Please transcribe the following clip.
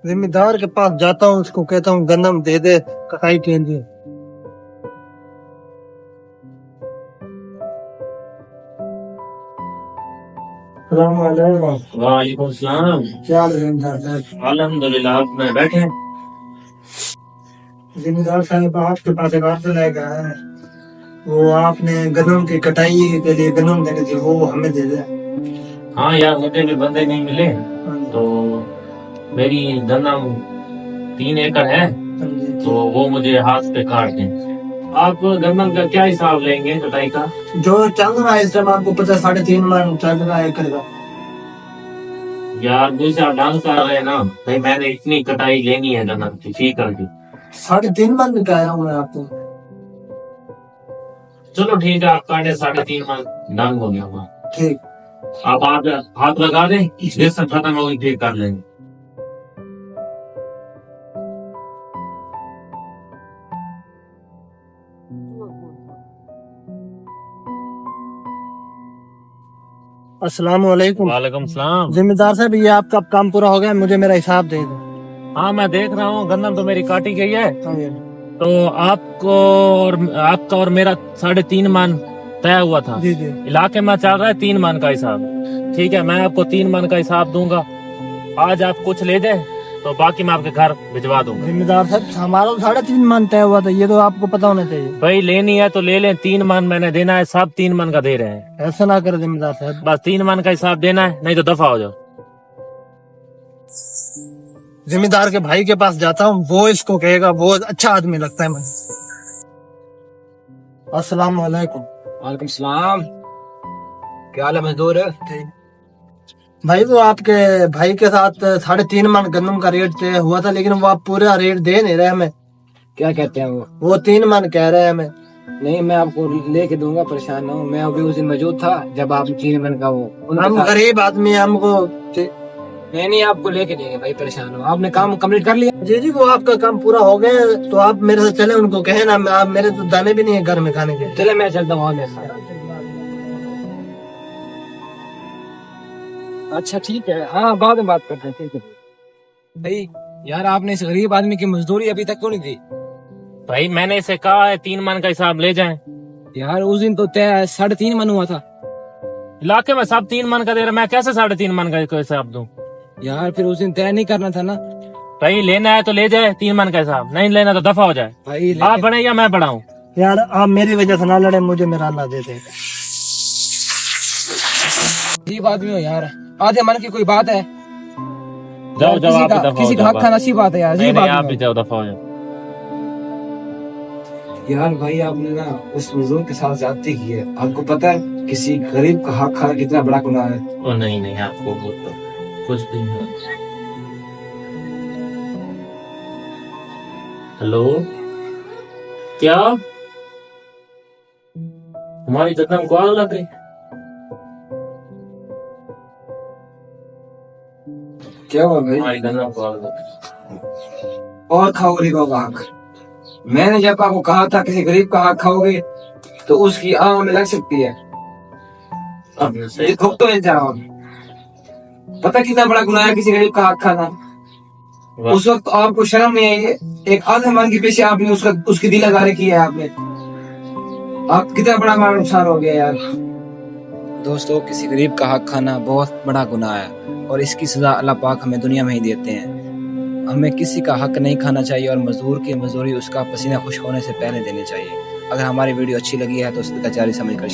जिम्मेदार के पास जाता हूँ, उसको कहता हूँ गन्नम दे दे कटाई के लिए। वालेकुम सलाम। क्या हाल है जिम्मेदार साहब? अल्हम्दुलिल्लाह, आप में बैठे। जिम्मेदार साहब आपके पास एक आर्डर लेकर आया है, वो आपने गन्नम की कटाई के लिए गन्नम देने थी, वो हमें दे दे। हाँ यार, मुझे भी बंदे नहीं मिले, तो मेरी गन्नम 3 एकड़ है, तो वो मुझे हाथ पे काट दें। आप गन्नम का क्या हिसाब लेंगे कटाई का? जो चल रहा है इस टाइम आपको पता है 3.5 मन चल रहा है एकड़ का। यार दूसरा ढंग कर रहे हैं ना भाई, मैंने इतनी कटाई लेनी है गन्नम की फी करके। 3.5 मन कह रहा हूँ मैं आपको। चलो ठीक है, आप काटे 3.5 मन, ढंग हो गया हमारा। ठीक, आप हाथ लगा दें, इसलिए सब खत्म होगी, ठीक कर लेंगे। अस्सलाम वालेकुम। वालेकुम सलाम। जिम्मेदार साहब ये आपका काम पूरा हो गया, मुझे मेरा हिसाब दे दो। हाँ मैं देख रहा हूँ, गन्नम तो मेरी काटी गई है, तो आपका और मेरा 3.5 मन तय हुआ था। जी जी। इलाके में चल रहा है 3 मन का हिसाब। ठीक है, मैं आपको 3 मन का हिसाब दूंगा। आज आप कुछ ले जाए तो बाकी मैं आपके घर भिजवा दूंगा। जिम्मेदार साहब हमारा 3.5 मन तय हुआ था, ये तो आपको पता होना चाहिए। भाई लेनी है तो ले लें, 3 मन मैंने देना है, सब 3 मन का दे रहे हैं। ऐसा ना करे जिम्मेदार साहब। बस 3 मन का हिसाब देना है, नहीं तो दफा हो जाओ। जिम्मेदार के भाई के पास जाता हूँ, वो इसको कहेगा, वो अच्छा आदमी लगता है मुझे। अस्सलाम वालेकुम। वालेकुम सलाम। क्या हाल है मजदूर? भाई वो आपके भाई के साथ 3.5 मन गंदम का रेट तय हुआ था, लेकिन वो आप पूरा रेट दे नहीं रहे हमें। क्या कहते हैं वो? 3 मन कह रहे हैं हमें। नहीं, मैं आपको लेके दूंगा, परेशान ना हो। मैं अभी उस दिन मौजूद था जब आप 3 मन का वो हम गरीब आदमी हैं, हमको नहीं, आपको लेके देंगे भाई, परेशान हो। आपने काम कंप्लीट कर लिया? जी जी, वो आपका काम पूरा हो गया, तो आप मेरे साथ चले, उनको कहे ना, आप मेरे तो दाने भी नहीं है घर में खाने के। चले मैं चलता हूँ मेरे साथ। अच्छा ठीक है, हाँ बाद में बात करते हैं। ठीक है भाई। यार आपने इस गरीब आदमी की मजदूरी अभी तक क्यों नहीं दी? भाई मैंने इसे कहा है 3 मन का हिसाब ले जाएं। यार उस दिन तो तय 3.5 मन हुआ था। इलाके में सब 3 मन का दे रहे, मैं कैसे 3.5 मन का हिसाब दूं? यार फिर उस दिन तय नहीं करना था ना भाई। लेना है तो ले जाए 3 मन का हिसाब, नहीं लेना तो दफा हो जाए। भाई। आप बढ़े या मैं बढ़ाऊं? यार आप मेरी वजह से ना लड़े, मुझे मेरा अल्लाह दे दे। गरीब आदमी हो यार, आधे मन की कोई बात है? जाओ जाओ, आप दफा किसी का हक खाना सी बात है यार। नहीं, आप भी जाओ, दफा हो जाओ। यार भाई आपने ना उस मजदूर के साथ ज्यादती की है। आपको पता है किसी गरीब का हक खाना कितना बड़ा गुनाह है? ओ नहीं, आपको तो कुछ भी नहीं। हेलो, क्या हमारी गन्नम को आग लग गई? क्या हुआ भाई? हमारी गन्नम को आग लग गई। और खाओ गरीबों का हक? मैंने जब आपको कहा था किसी गरीब का हक खाओगे तो उसकी आग में लग सकती है। अब ये खुद तो नहीं जाओ। पता कितना बड़ा गुनाह है किसी गरीब का हक खाना? उस वक्त आपको शर्म नहीं आई? एक आधे मन के पीछे आपने उसकी दिल आजारी की है आपने। आप कितना बड़ा हमारा नुकसान हो गया यार। दोस्तों, किसी गरीब का हक खाना बहुत बड़ा गुनाह है, और इसकी सजा अल्लाह पाक हमें दुनिया में ही देते हैं। हमें किसी का हक नहीं खाना चाहिए, और मजदूर की मजदूरी उसका पसीना खुश होने से पहले देनी चाहिए। अगर हमारी वीडियो अच्छी लगी है तो उसका जारी समझ कर